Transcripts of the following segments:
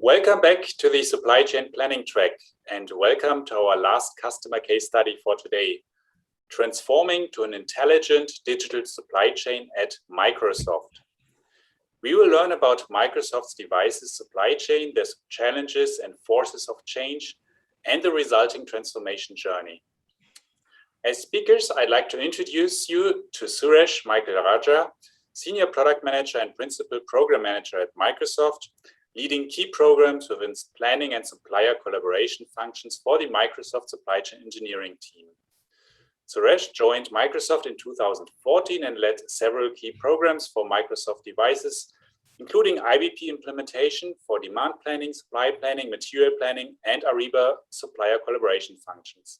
Welcome back to the supply chain planning track and welcome to our last customer case study for today, transforming to an intelligent digital supply chain at Microsoft. We will learn about Microsoft's devices supply chain, their challenges and forces of change, and the resulting transformation journey. As speakers, I'd like to introduce you to Suresh Michael Raja, Senior Product Manager and Principal Program Manager at Microsoft, leading key programs within planning and supplier collaboration functions for the Microsoft Supply Chain Engineering team. Suresh joined Microsoft in 2014 and led several key programs for Microsoft devices, including IBP implementation for demand planning, supply planning, material planning, and Ariba supplier collaboration functions.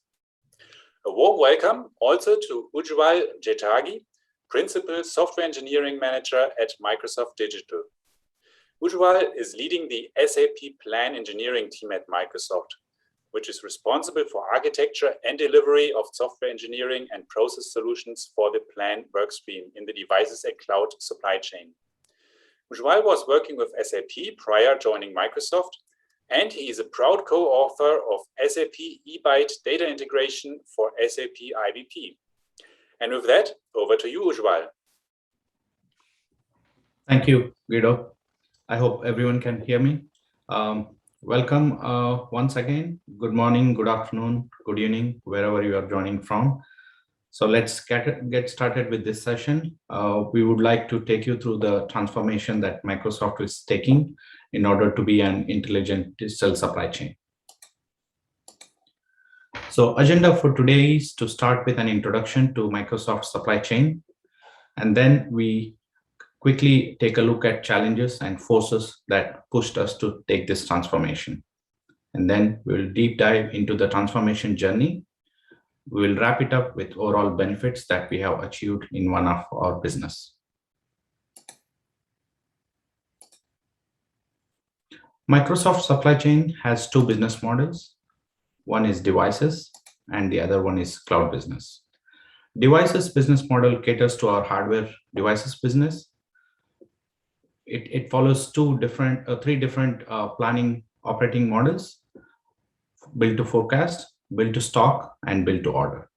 A warm welcome also to Ujjwal Jetagi, Principal Software Engineering Manager at Microsoft Digital. Ujjwal is leading the SAP Plan Engineering team at Microsoft, which is responsible for architecture and delivery of software engineering and process solutions for the Plan workstream in the devices and cloud supply chain. Ujjwal was working with SAP prior joining Microsoft, and he is a proud co-author of SAP eByte data integration for SAP IBP. And with that, over to you, Ujjwal. Thank you, Guido. I hope everyone can hear me. Welcome once again. Good morning, good afternoon, good evening, wherever you are joining from. So let's get started with this session. We would like to take you through the transformation that Microsoft is taking in order to be an intelligent digital supply chain. So agenda for today is to start with an introduction to Microsoft supply chain, and then we quickly take a look at challenges and forces that pushed us to take this transformation. And then we'll deep dive into the transformation journey. We will wrap it up with overall benefits that we have achieved in one of our business. Microsoft supply chain has two business models. One is devices and the other one is cloud business. Devices business model caters to our hardware devices business. It follows three different planning operating models: build to forecast, build to stock, and build to order.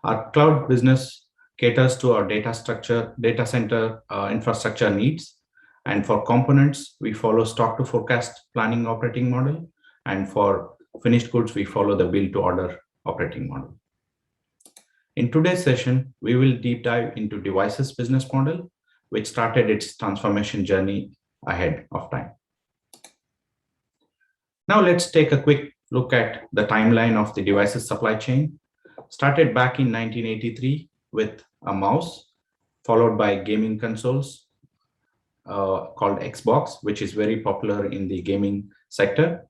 Our cloud business caters to our data center infrastructure needs. And for components, we follow stock to forecast planning operating model. And for finished goods, we follow the build to order operating model. In today's session, we will deep dive into devices business model, which started its transformation journey ahead of time. Now let's take a quick look at the timeline of the devices supply chain. Started back in 1983 with a mouse, followed by gaming consoles called Xbox, which is very popular in the gaming sector.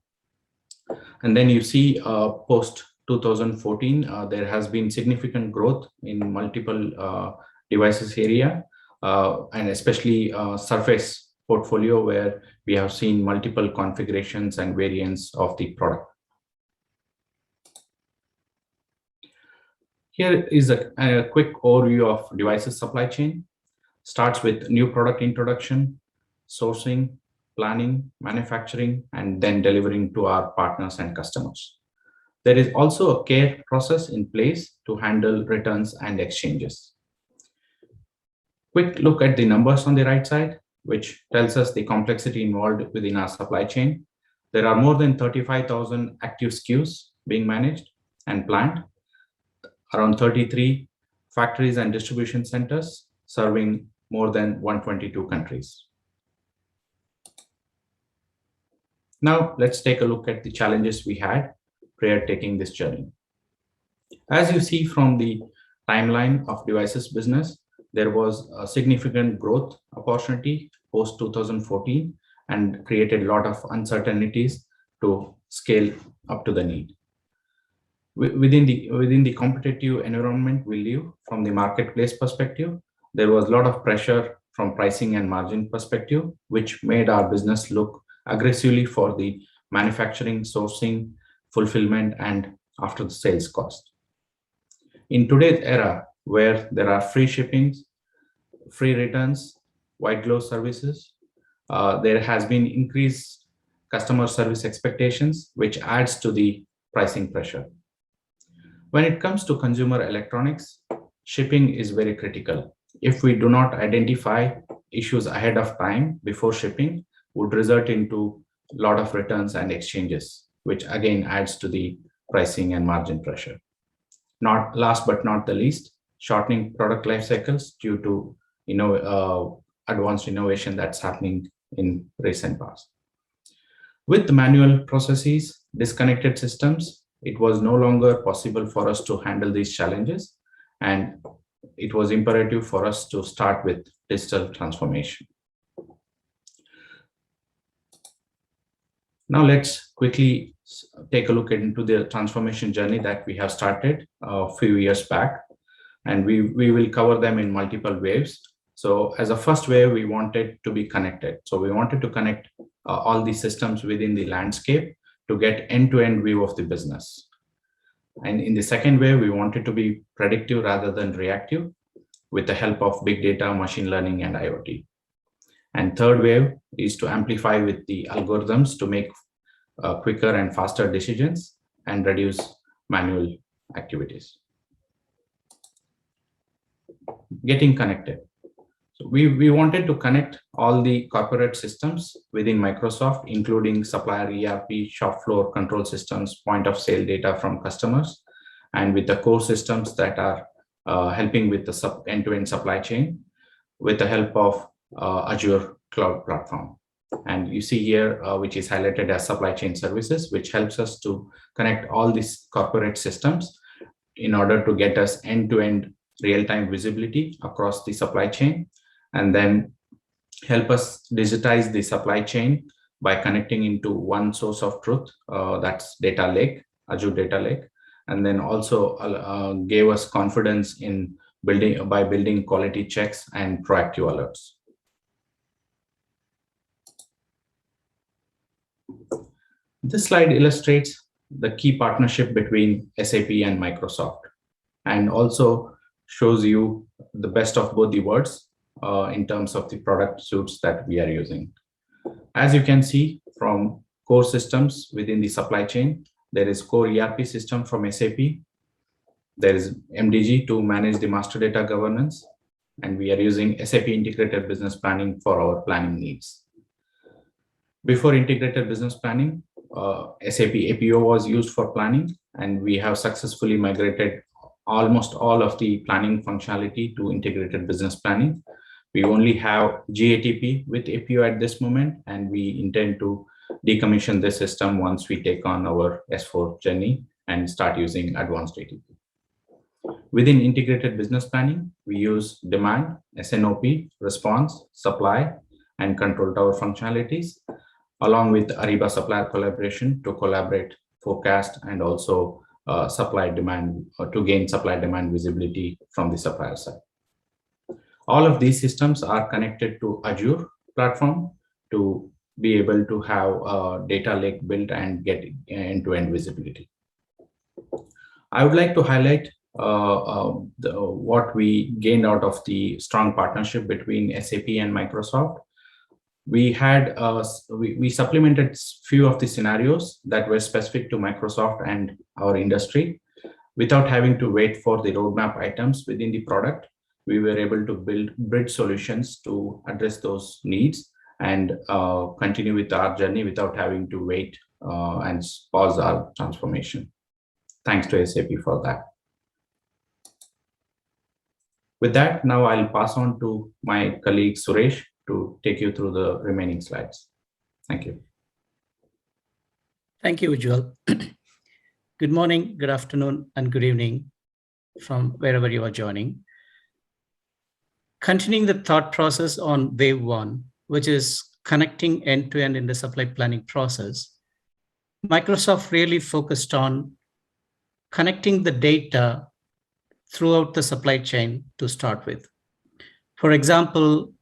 And then you see post 2014, there has been significant growth in multiple devices area. And especially Surface portfolio, where we have seen multiple configurations and variants of the product. Here is a quick overview of devices supply chain. Starts with new product introduction, sourcing, planning, manufacturing, and then delivering to our partners and customers. There is also a care process in place to handle returns and exchanges. Quick look at the numbers on the right side, which tells us the complexity involved within our supply chain. There are more than 35,000 active SKUs being managed and planned, around 33 factories and distribution centers serving more than 122 countries. Now let's take a look at the challenges we had prior to taking this journey. As you see from the timeline of devices business, there was a significant growth opportunity post 2014 and created a lot of uncertainties to scale up to the need. Within the competitive environment we live, from the marketplace perspective, there was a lot of pressure from pricing and margin perspective, which made our business look aggressively for the manufacturing, sourcing, fulfillment, and after the sales cost. In today's era, where there are free shippings, free returns, white glove services, there has been increased customer service expectations, which adds to the pricing pressure. When it comes to consumer electronics, shipping is very critical. If we do not identify issues ahead of time before shipping, would result into a lot of returns and exchanges, which again adds to the pricing and margin pressure. Not last but not the least, shortening product life cycles due to advanced innovation that's happening in recent past. With manual processes, disconnected systems, it was no longer possible for us to handle these challenges, and it was imperative for us to start with digital transformation. Now let's quickly take a look into the transformation journey that we have started a few years back, and we will cover them in multiple waves. So as a first wave, we wanted to be connected. So we wanted to connect all the systems within the landscape to get end-to-end view of the business. And in the second wave, we wanted to be predictive rather than reactive with the help of big data, machine learning, and IoT. And third wave is to amplify with the algorithms to make quicker and faster decisions and reduce manual activities. Getting connected. So we wanted to connect all the corporate systems within Microsoft, including supplier ERP, shop floor control systems, point of sale data from customers, and with the core systems that are helping with the end-to-end supply chain with the help of Azure Cloud Platform. And you see here, which is highlighted as supply chain services, which helps us to connect all these corporate systems in order to get us end-to-end real-time visibility across the supply chain, and then help us digitize the supply chain by connecting into one source of truth, that's data lake, Azure Data Lake, and then also gave us confidence in building quality checks and proactive alerts. This slide illustrates the key partnership between SAP and Microsoft, and also shows you the best of both the worlds in terms of the product suites that we are using. As you can see from core systems within the supply chain, there is core ERP system from SAP. There is MDG to manage the master data governance, and we are using SAP Integrated Business Planning for our planning needs. Before Integrated Business Planning, SAP APO was used for planning, and we have successfully migrated almost all of the planning functionality to Integrated Business Planning. We only have GATP with APO at this moment, and we intend to decommission this system once we take on our S4 journey and start using advanced ATP. Within Integrated Business Planning, we use demand, SNOP, response, supply, and control tower functionalities, along with Ariba supplier collaboration to collaborate, forecast, and also supply demand to gain supply demand visibility from the supplier side. All of these systems are connected to Azure platform to be able to have a data lake built and get end-to-end visibility. I would like to highlight what we gained out of the strong partnership between SAP and Microsoft. We had we supplemented few of the scenarios that were specific to Microsoft and our industry without having to wait for the roadmap items within the product. We were able to build bridge solutions to address those needs and continue with our journey without having to wait and pause our transformation. Thanks to SAP for that. With that, now I'll pass on to my colleague Suresh to take you through the remaining slides. Thank you. Thank you, Ujjwal. Good morning, good afternoon, and good evening from wherever you are joining. Continuing the thought process on wave one, which is connecting end-to-end in the supply planning process, Microsoft really focused on connecting the data throughout the supply chain to start with. For example,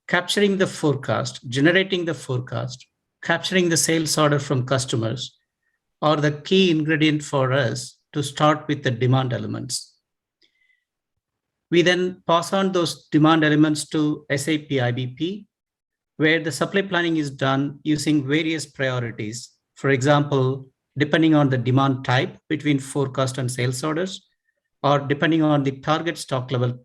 capturing the forecast, generating the forecast, capturing the sales order from customers are the key ingredient for us to start with the demand elements. We then pass on those demand elements to SAP IBP where the supply planning is done using various priorities. For example, depending on the demand type between forecast and sales orders, or depending on the target stock level,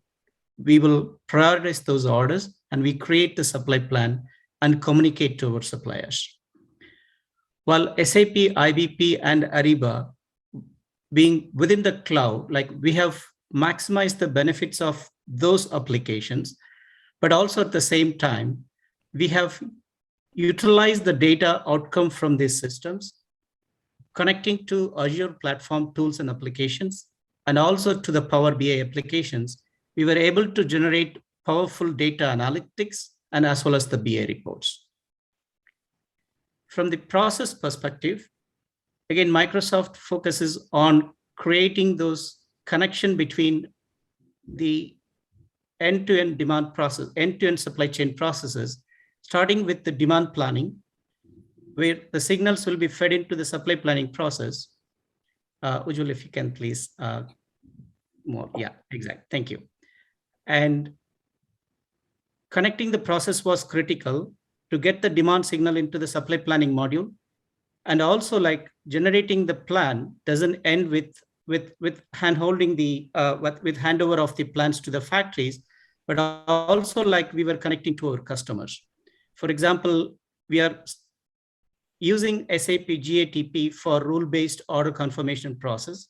we will prioritize those orders and we create the supply plan and communicate to our suppliers. While SAP, IBP, and Ariba being within the cloud, like we have maximized the benefits of those applications, but also at the same time, we have utilized the data outcome from these systems, connecting to Azure platform tools and applications, and also to the Power BI applications. We were able to generate powerful data analytics and as well as the BI reports. From the process perspective, again, Microsoft focuses on creating those connection between the end-to-end demand process, end-to-end supply chain processes, starting with the demand planning, where the signals will be fed into the supply planning process. Ujjwal, if you can please more. Yeah, exactly. Thank you. And connecting the process was critical to get the demand signal into the supply planning module. And also, like, generating the plan doesn't end with hand-holding the with handover of the plans to the factories, but also like we were connecting to our customers. For example, we are using SAP GATP for rule-based order confirmation process.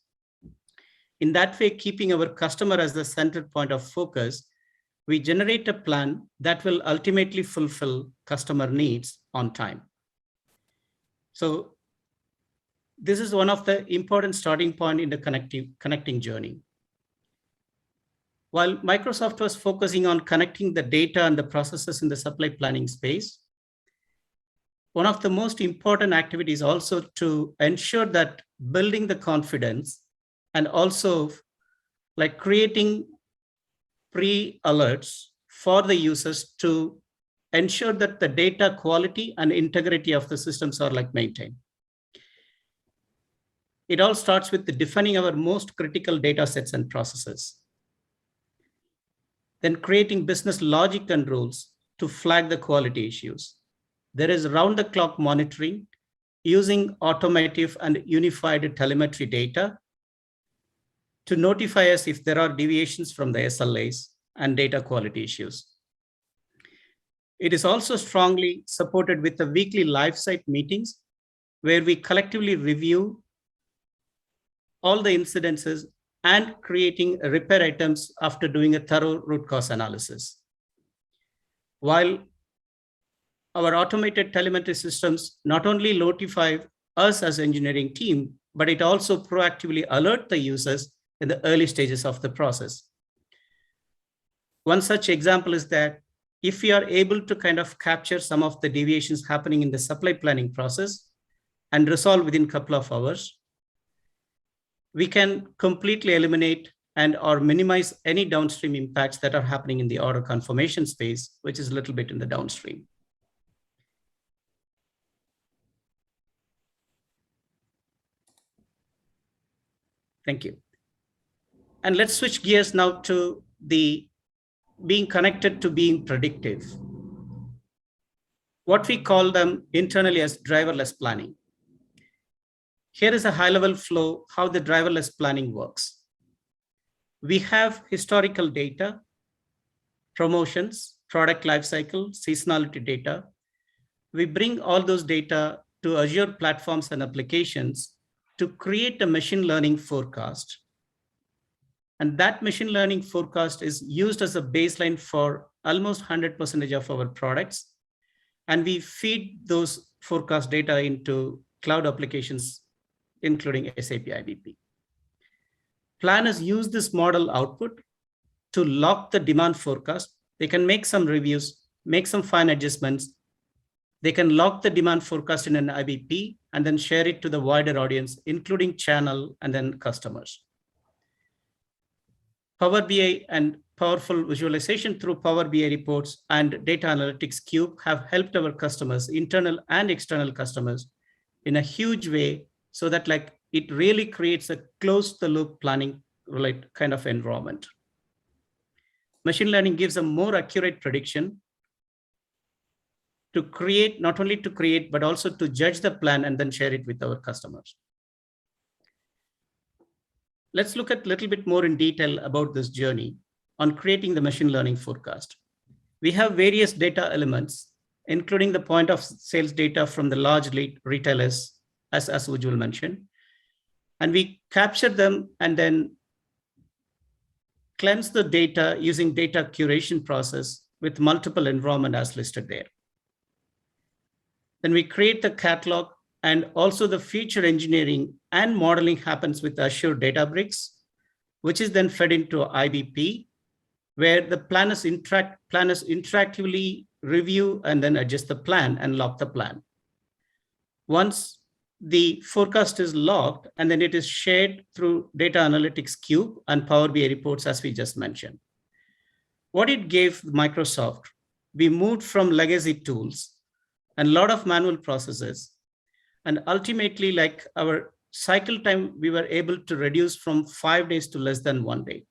In that way, keeping our customer as the center point of focus, we generate a plan that will ultimately fulfill customer needs on time. So this is one of the important starting point in the connecting journey. While Microsoft was focusing on connecting the data and the processes in the supply planning space, one of the most important activities also to ensure that building the confidence and also like creating pre-alerts for the users to ensure that the data quality and integrity of the systems are like maintained. It all starts with defining our most critical data sets and processes. Then creating business logic and rules to flag the quality issues. There is round-the-clock monitoring using automotive and unified telemetry data to notify us if there are deviations from the SLAs and data quality issues. It is also strongly supported with the weekly live site meetings where we collectively review all the incidences and creating repair items after doing a thorough root cause analysis. While our automated telemetry systems not only notify us as engineering team, but it also proactively alert the users in the early stages of the process. One such example is that if we are able to kind of capture some of the deviations happening in the supply planning process and resolve within a couple of hours, we can completely eliminate and or minimize any downstream impacts that are happening in the order confirmation space, which is a little bit in the downstream. Thank you. And let's switch gears now to the being connected to being predictive. What we call them internally as driverless planning. Here is a high-level flow how the driverless planning works. We have historical data, promotions, product lifecycle, seasonality data. We bring all those data to Azure platforms and applications to create a machine learning forecast. And that machine learning forecast is used as a baseline for almost 100% of our products. And we feed those forecast data into cloud applications, including SAP IBP. Planners use this model output to lock the demand forecast. They can make some reviews, make some fine adjustments. They can lock the demand forecast in an IBP and then share it to the wider audience, including channel and then customers. Power BI and powerful visualization through Power BI reports and Data Analytics Cube have helped our customers, internal and external customers, in a huge way, so that like it really creates a close the loop planning kind of environment. Machine learning gives a more accurate prediction to create, not only to create, but also to judge the plan and then share it with our customers. Let's look at a little bit more in detail about this journey on creating the machine learning forecast. We have various data elements, including the point of sales data from the large retailers, as Ujjwal mentioned. And we capture them and then cleanse the data using data curation process with multiple environment as listed there. Then we create the catalog, and also the feature engineering and modeling happens with Azure Databricks, which is then fed into IBP, where the planners interactively review and then adjust the plan and lock the plan. Once the forecast is logged, and then it is shared through Data Analytics Cube and Power BI reports, as we just mentioned. What it gave Microsoft, we moved from legacy tools and a lot of manual processes, and ultimately, like our cycle time, we were able to reduce from 5 days to less than 1 day.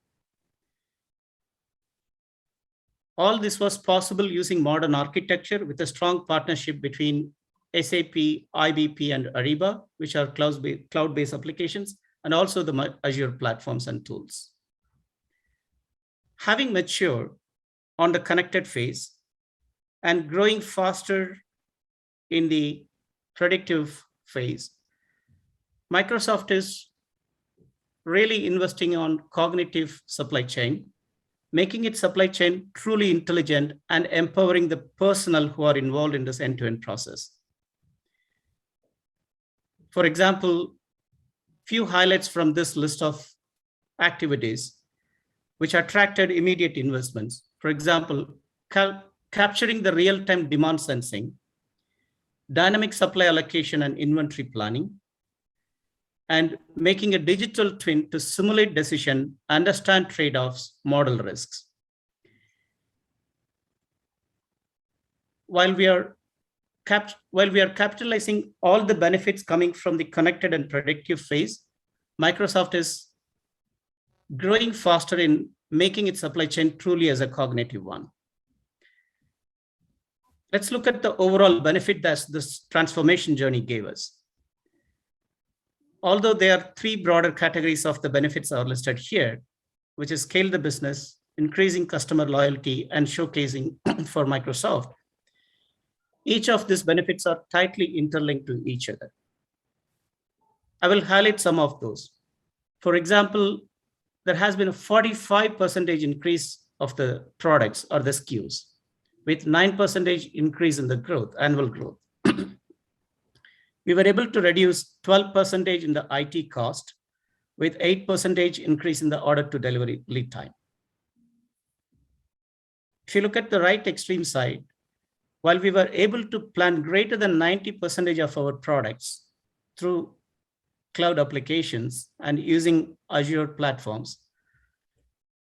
All this was possible using modern architecture with a strong partnership between SAP, IBP, and Ariba, which are cloud-based applications, and also the Azure platforms and tools. Having matured on the connected phase and growing faster in the predictive phase, Microsoft is really investing on cognitive supply chain, making its supply chain truly intelligent and empowering the personnel who are involved in this end-to-end process. For example, few highlights from this list of activities which attracted immediate investments. For example, capturing the real-time demand sensing, dynamic supply allocation and inventory planning, and making a digital twin to simulate decision, understand trade-offs, model risks. While we are capitalizing all the benefits coming from the connected and predictive phase, Microsoft is growing faster in making its supply chain truly as a cognitive one. Let's look at the overall benefit that this transformation journey gave us. Although there are 3 broader categories of the benefits are listed here, which is scale the business, increasing customer loyalty, and showcasing for Microsoft, each of these benefits are tightly interlinked to each other. I will highlight some of those. For example, there has been a 45% increase of the products or the SKUs, with 9% increase in the growth, annual growth. We were able to reduce 12% in the IT cost, with 8% increase in the order to delivery lead time. If you look at the right extreme side, while we were able to plan greater than 90% of our products through cloud applications and using Azure platforms,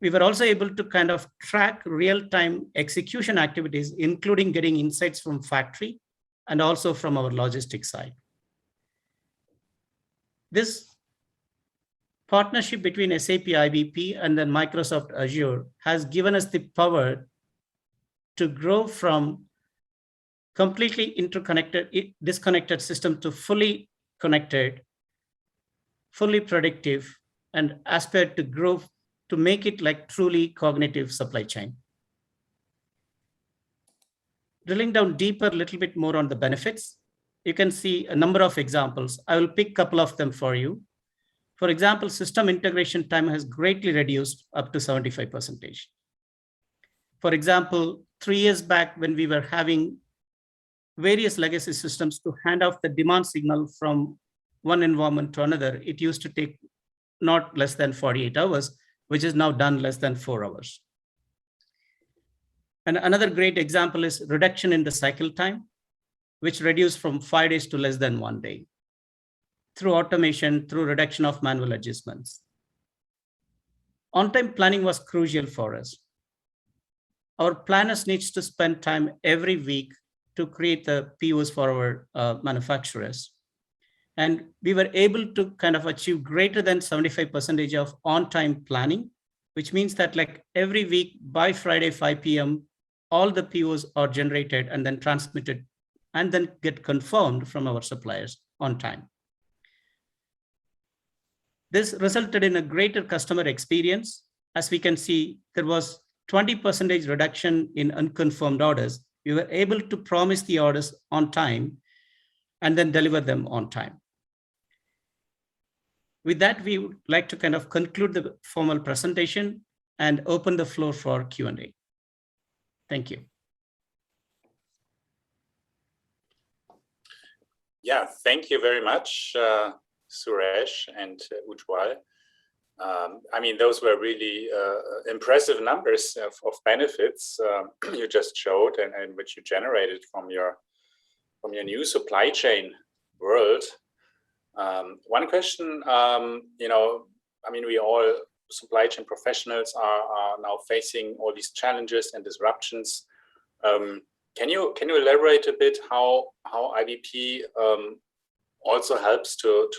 we were also able to kind of track real-time execution activities, including getting insights from factory and also from our logistics side. This partnership between SAP IBP and then Microsoft Azure has given us the power to grow from completely interconnected, disconnected system to fully connected, fully predictive, and aspire to grow to make it like truly cognitive supply chain. Drilling down deeper, a little bit more on the benefits, you can see a number of examples. I will pick a couple of them for you. For example, system integration time has greatly reduced up to 75%. For example, 3 years back when we were having various legacy systems to hand off the demand signal from one environment to another, it used to take not less than 48 hours, which is now done less than 4 hours. And another great example is reduction in the cycle time, which reduced from 5 days to less than 1 day through automation, through reduction of manual adjustments. On-time planning was crucial for us. Our planners needs to spend time every week to create the POs for our manufacturers. And we were able to kind of achieve greater than 75% of on-time planning, which means that like every week by Friday, 5 p.m., all the POs are generated and then transmitted and then get confirmed from our suppliers on time. This resulted in a greater customer experience. As we can see, there was 20% reduction in unconfirmed orders. We were able to promise the orders on time and then deliver them on time. With that, we would like to kind of conclude the formal presentation and open the floor for Q&A. Thank you. Yeah, thank you very much, Suresh and Ujjwal. I mean, those were really impressive numbers of benefits you just showed and which you generated from your new supply chain world. One question, you know, I mean, we all supply chain professionals are now facing all these challenges and disruptions. Can you elaborate a bit how IBP also helps to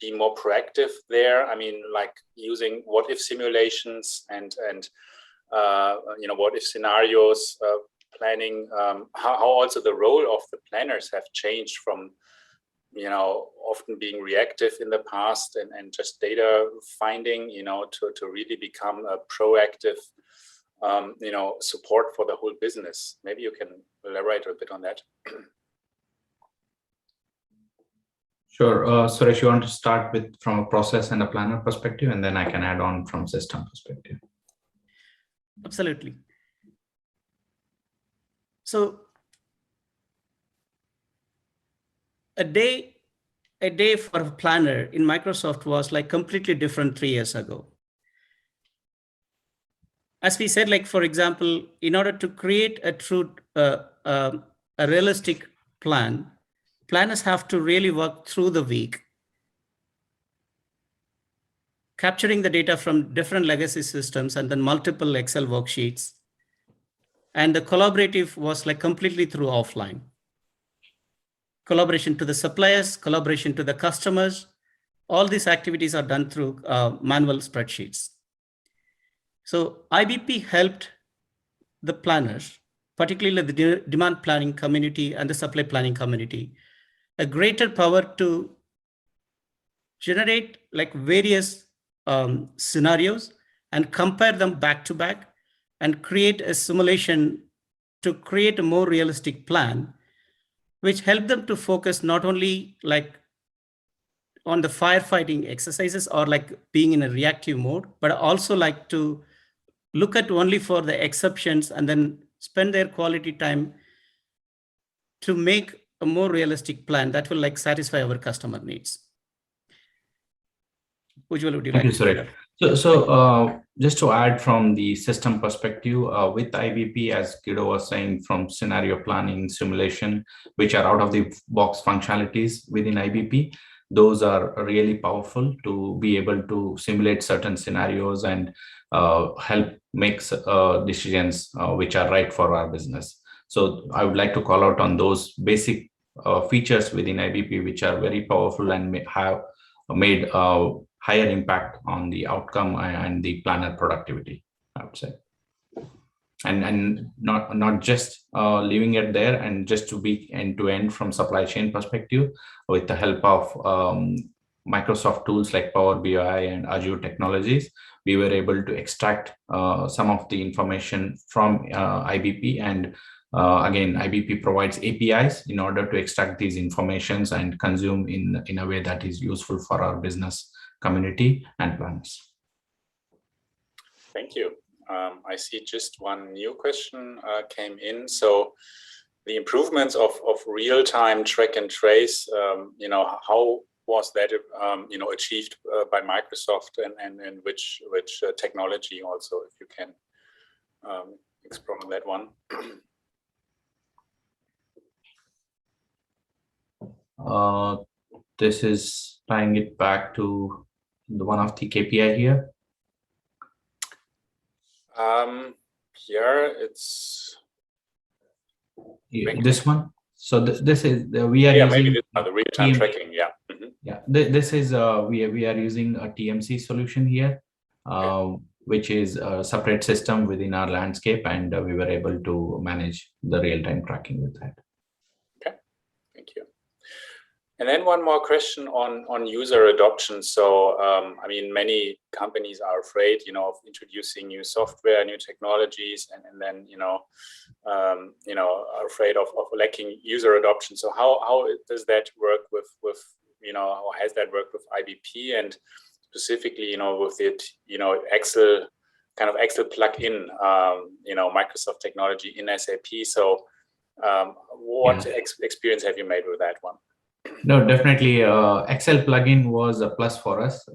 be more proactive there? I mean, like using what if simulations and you know, what if scenarios, planning, how also the role of the planners have changed from, you know, often being reactive in the past and just data finding, you know, to really become a proactive, you know, support for the whole business. Maybe you can elaborate a bit on that. Sure. Suresh, you want to start with from a process and a planner perspective, and then I can add on from system perspective. Absolutely. So a day for a planner in Microsoft was like completely different 3 years ago. As we said, like, for example, in order to create a true, a realistic plan, planners have to really work through the week, capturing the data from different legacy systems and then multiple Excel worksheets. And the collaborative was like completely through offline. Collaboration to the suppliers, collaboration to the customers, all these activities are done through manual spreadsheets. So IBP helped the planners, particularly the demand planning community and the supply planning community, a greater power to generate like various scenarios and compare them back to back and create a simulation to create a more realistic plan, which helped them to focus not only like on the firefighting exercises or like being in a reactive mode, but also like to look at only for the exceptions and then spend their quality time to make a more realistic plan that will like satisfy our customer needs. Ujjwal, would you like to say? So just to add from the system perspective, with IBP, as Guido was saying, from scenario planning, simulation, which are out of the box functionalities within IBP, those are really powerful to be able to simulate certain scenarios and help make decisions which are right for our business. So I would like to call out on those basic features within IBP, which are very powerful and have made higher impact on the outcome and the planner productivity, I would say. And not just leaving it there and just to be end-to-end from supply chain perspective, with the help of Microsoft tools like Power BI and Azure technologies, we were able to extract some of the information from IBP. And again, IBP provides APIs in order to extract these informations and consume in a way that is useful for our business community and planners. Thank you. I see just one new question came in. So the improvements of real-time track and trace, you know, how was that, you know, achieved by Microsoft and which technology also, if you can explore that one. This is tying it back to the one of the KPI here. Here it's this one. So this is we are using maybe this one, the real-time tracking. Yeah. Mm-hmm. Yeah. This is we are using a TMC solution here. which is a separate system within our landscape, and we were able to manage the real-time tracking with that. Okay, thank you. And then one more question on user adoption. So, I mean, many companies are afraid, of introducing new software, new technologies, and then, are afraid of lacking user adoption. So how does that work with how has that worked with IBP, and specifically, with it, Excel plug-in, Microsoft technology in SAP. So, what experience have you made with that one? No, definitely. Excel plugin was a plus for us,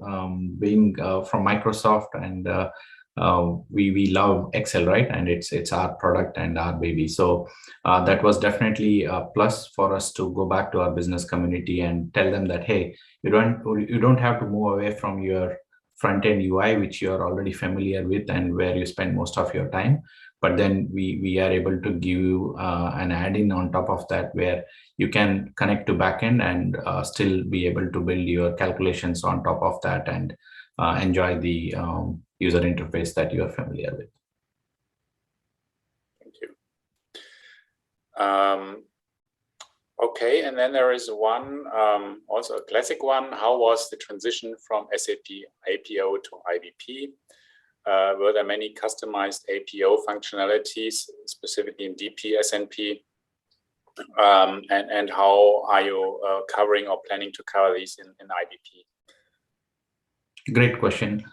being from Microsoft, and we love Excel, right? And it's our product and our baby. So that was definitely a plus for us to go back to our business community and tell them that, hey, you don't have to move away from your front end UI, which you are already familiar with and where you spend most of your time. But then we are able to give you an add-in on top of that, where you can connect to backend and still be able to build your calculations on top of that and enjoy the user interface that you are familiar with. Thank you. Okay, and then there is one, also a classic one. How was the transition from SAP APO to IBP? Were there many customized APO functionalities, specifically in DP, SNP? And how are you covering or planning to cover these in IBP? Great question.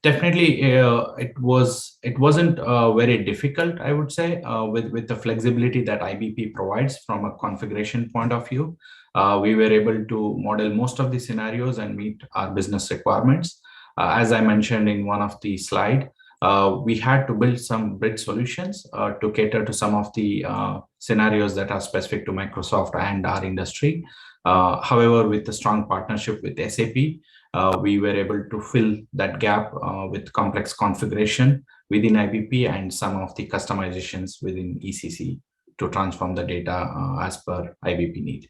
Definitely, it wasn't very difficult, I would say, with the flexibility that IBP provides from a configuration point of view. We were able to model most of the scenarios and meet our business requirements. As I mentioned in one of the slides, we had to build some bridge solutions to cater to some of the scenarios that are specific to Microsoft and our industry. However, with the strong partnership with SAP, we were able to fill that gap with complex configuration within IBP and some of the customizations within ECC to transform the data as per IBP need.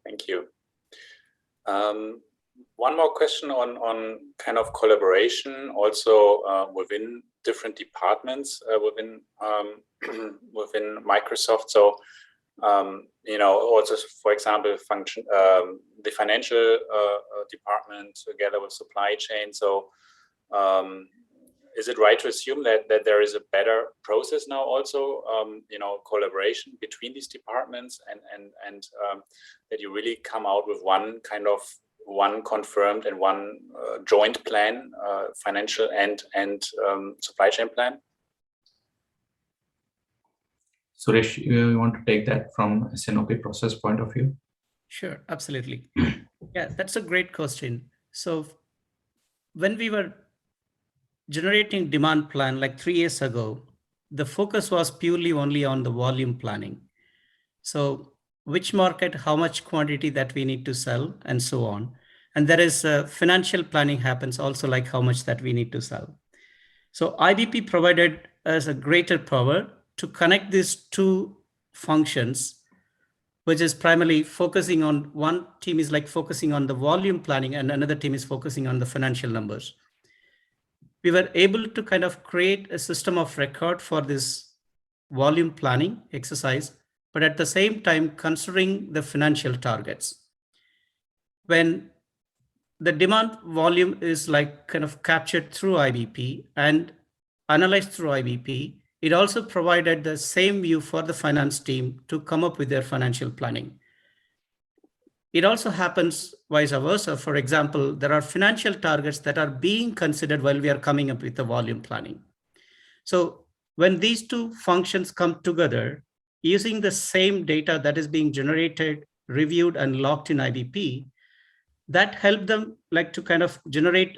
Thank you. One more question on kind of collaboration, also within different departments within Microsoft. So, also, for example, the financial department together with supply chain. So, is it right to assume that there is a better process now also, collaboration between these departments, and that you really come out with one confirmed and one joint plan, financial and supply chain plan? Suresh, you want to take that from a SNOP process point of view? Sure, absolutely. Yeah, that's a great question. So when we were generating demand plan like 3 years ago, the focus was purely only on the volume planning. So which market, how much quantity that we need to sell, and so on. And there is financial planning happens also, like how much that we need to sell. So IBP provided us a greater power to connect these two functions, which is primarily focusing on, one team is like focusing on the volume planning and another team is focusing on the financial numbers. We were able to kind of create a system of record for this volume planning exercise, but at the same time considering the financial targets. When the demand volume is like kind of captured through IBP and analyzed through IBP, it also provided the same view for the finance team to come up with their financial planning. It also happens vice versa. For example, there are financial targets that are being considered while we are coming up with the volume planning. So when these two functions come together, using the same data that is being generated, reviewed, and locked in IBP, that helped them like to kind of generate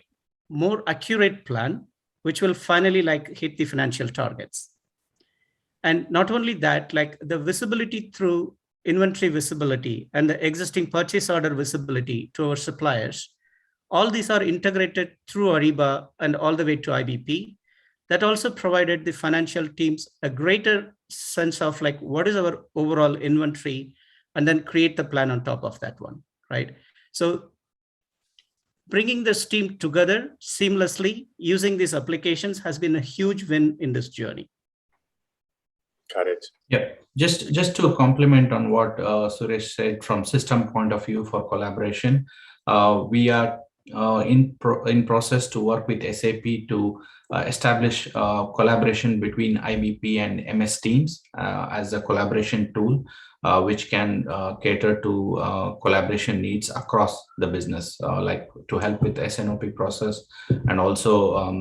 more accurate plan, which will finally like hit the financial targets. And not only that, like the visibility through inventory visibility and the existing purchase order visibility to our suppliers, all these are integrated through Ariba and all the way to IBP. That also provided the financial teams a greater sense of like what is our overall inventory, and then create the plan on top of that one, right? So bringing this team together seamlessly using these applications has been a huge win in this journey. Got it. Yeah, just to complement on what Suresh said from system point of view for collaboration, we are in process to work with SAP to establish collaboration between IBP and MS Teams as a collaboration tool, which can cater to collaboration needs across the business, like to help with the SNOP process, and also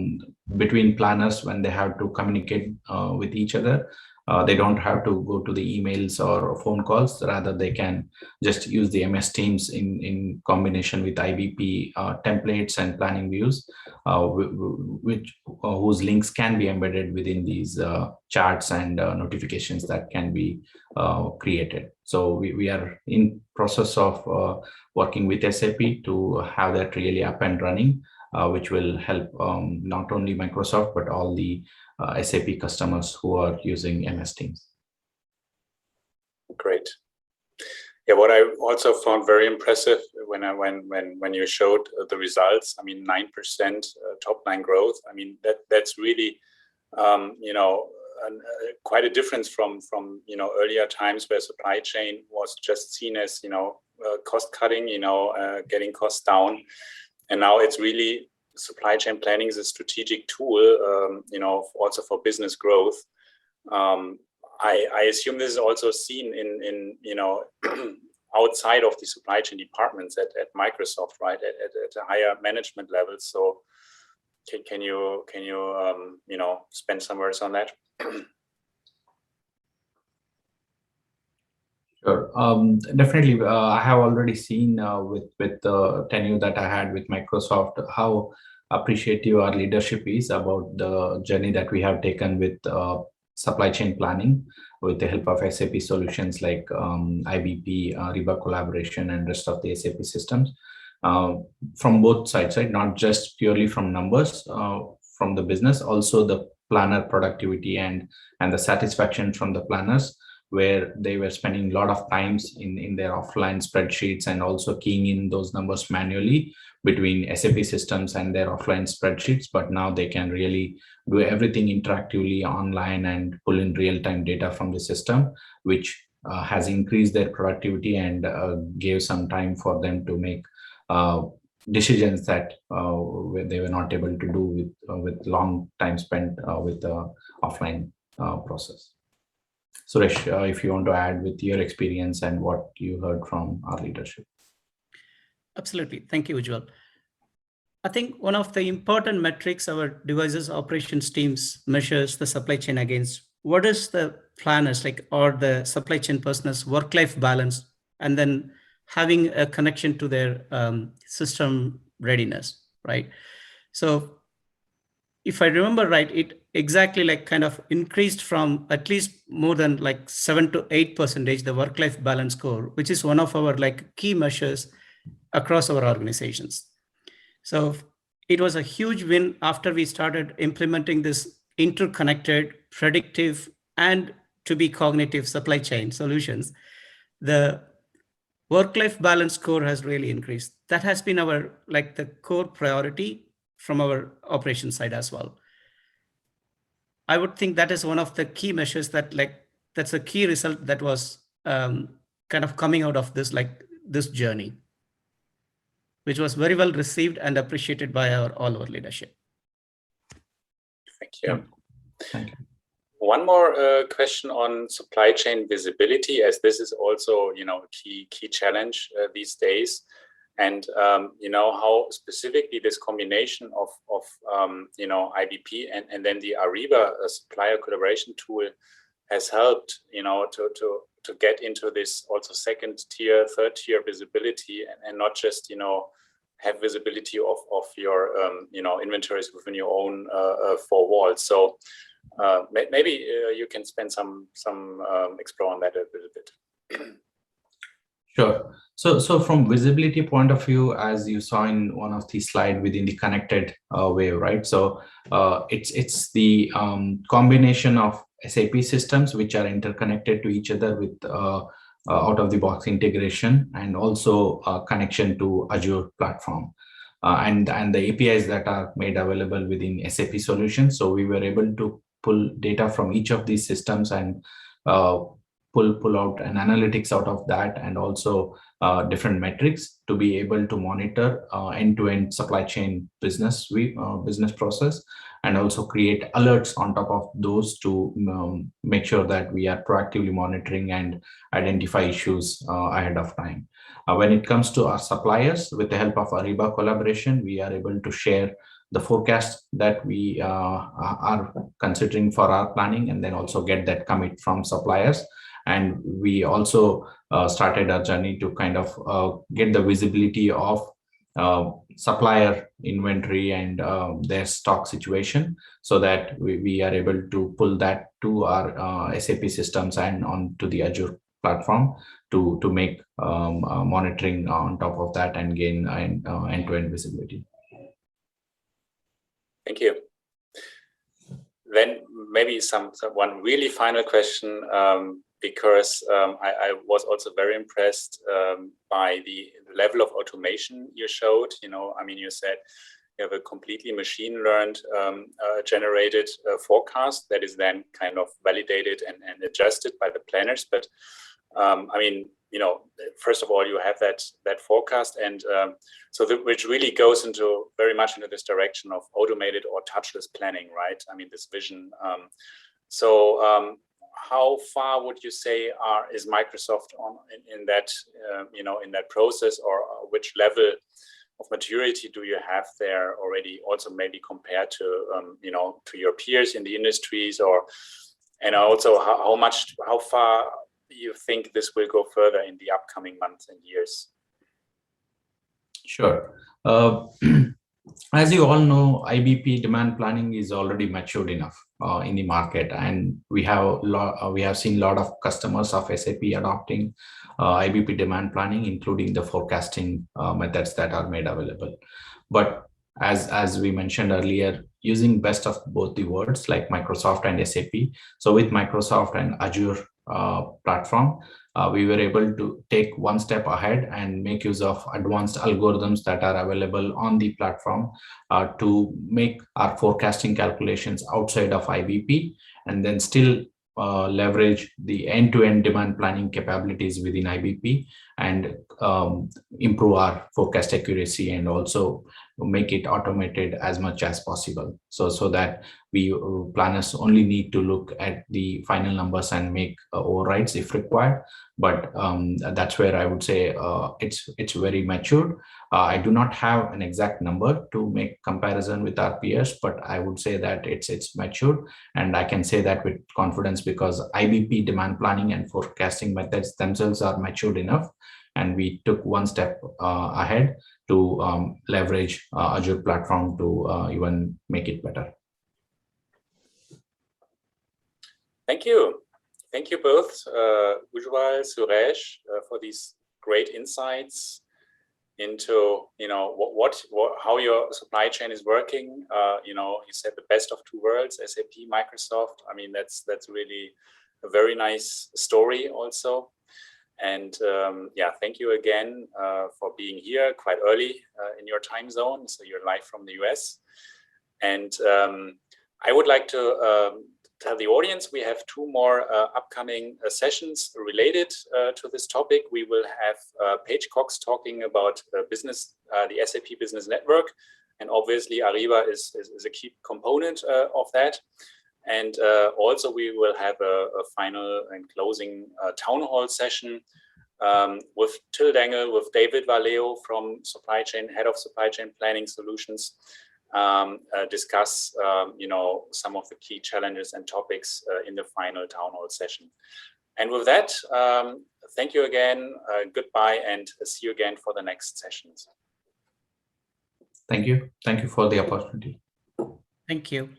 between planners when they have to communicate with each other. They don't have to go to the emails or phone calls. Rather, they can just use the MS Teams in combination with IBP templates and planning views, whose links can be embedded within these charts and notifications that can be created. So we are in process of working with SAP to have that really up and running, which will help not only Microsoft, but all the SAP customers who are using MS Teams. Great. Yeah, what I also found very impressive when you showed the results, I mean, 9% top line growth. I mean, that's really, quite a difference from earlier times where supply chain was just seen as, cost cutting, getting costs down. And now it's really, supply chain planning is a strategic tool, also for business growth. I assume this is also seen in outside of the supply chain departments at Microsoft, right? At a higher management level. So can you spend some words on that? Sure. Definitely. I have already seen with the tenure that I had with Microsoft how appreciative our leadership is about the journey that we have taken with supply chain planning with the help of SAP solutions like IBP, Ariba collaboration, and rest of the SAP systems from both sides, right? Not just purely from numbers from the business, also the planner productivity and the satisfaction from the planners, where they were spending a lot of times in their offline spreadsheets and also keying in those numbers manually between SAP systems and their offline spreadsheets. But now they can really do everything interactively online and pull in real-time data from the system, which has increased their productivity and gave some time for them to make decisions that they were not able to do with long time spent with the offline process. Suresh, if you want to add with your experience and what you heard from our leadership. Absolutely. Thank you, Ujjwal. I think one of the important metrics our devices operations teams measures the supply chain against, what is the planners or the supply chain person's work-life balance, and then having a connection to their system readiness, right? So if I remember right, it exactly kind of increased from at least more than 7 to 8% the work-life balance score, which is one of our key measures across our organizations. So it was a huge win after we started implementing this interconnected, predictive, and to be cognitive supply chain solutions. The work-life balance score has really increased. That has been our the core priority from our operations side as well. I would think that is one of the key measures that that's a key result that was kind of coming out of this this journey, which was very well received and appreciated by all our leadership. Thank you. Thank you. One more question on supply chain visibility, as this is also a key challenge these days. And how specifically this combination of IBP and then the Ariba supplier collaboration tool has helped to get into this also second tier, third tier visibility, and not just have visibility of your inventories within your own four walls. So maybe you can spend some explore on that a little bit. Sure. So from visibility point of view, as you saw in one of the slides within the connected wave, right? So it's the combination of SAP systems which are interconnected to each other with out of the box integration, and also connection to Azure platform. and the APIs that are made available within SAP solutions. So we were able to pull data from each of these systems and pull out an analytics out of that, and also different metrics to be able to monitor end-to-end supply chain business process, and also create alerts on top of those to make sure that we are proactively monitoring and identify issues ahead of time. When it comes to our suppliers, with the help of Ariba collaboration, we are able to share the forecast that we are considering for our planning, and then also get that commit from suppliers. And we also started our journey to kind of get the visibility of supplier inventory and their stock situation, so that we are able to pull that to our SAP systems and onto the Azure platform to make monitoring on top of that and gain end-to-end visibility. Thank you. Then maybe one really final question, because I was also very impressed by the level of automation you showed. I mean, you said you have a completely machine learned generated forecast that is then kind of validated and adjusted by the planners. But I mean, first of all, you have that forecast, and which really goes very much into this direction of automated or touchless planning, right? I mean, this vision. How far would you say is Microsoft in that in that process, or which level of maturity do you have there already? Also, maybe compared to to your peers in the industries, and also how far you think this will go further in the upcoming months and years? Sure. As you all know, IBP demand planning is already matured enough in the market, and we have seen a lot of customers of SAP adopting IBP demand planning, including the forecasting methods that are made available. But as we mentioned earlier, using best of both the worlds like Microsoft and SAP. So with Microsoft and Azure platform, we were able to take one step ahead and make use of advanced algorithms that are available on the platform to make our forecasting calculations outside of IBP, and then still leverage the end-to-end demand planning capabilities within IBP, and improve our forecast accuracy, and also make it automated as much as possible, so that we planners only need to look at the final numbers and make overrides if required. But that's where I would say it's very matured. I do not have an exact number to make comparison with our peers, but I would say that it's matured, and I can say that with confidence, because IBP demand planning and forecasting methods themselves are matured enough, and we took one step ahead to leverage Azure platform to even make it better. Thank you. Thank you both, Ujjwal, Suresh, for these great insights into how your supply chain is working. You said the best of two worlds, SAP, Microsoft. I mean, that's really a very nice story also. And yeah, thank you again for being here quite early in your time zone. So you're live from the US. And I would like to tell the audience we have two more upcoming sessions related to this topic. We will have Paige Cox talking about the SAP Business Network. And obviously Ariba is a key component of that. And also we will have a final and closing town hall session with Till Dengel, with David Valeo from Head of Supply Chain Planning Solutions, discuss some of the key challenges and topics in the final town hall session. And with that, thank you again, goodbye, and see you again for the next sessions. Thank you. Thank you for the opportunity. Thank you.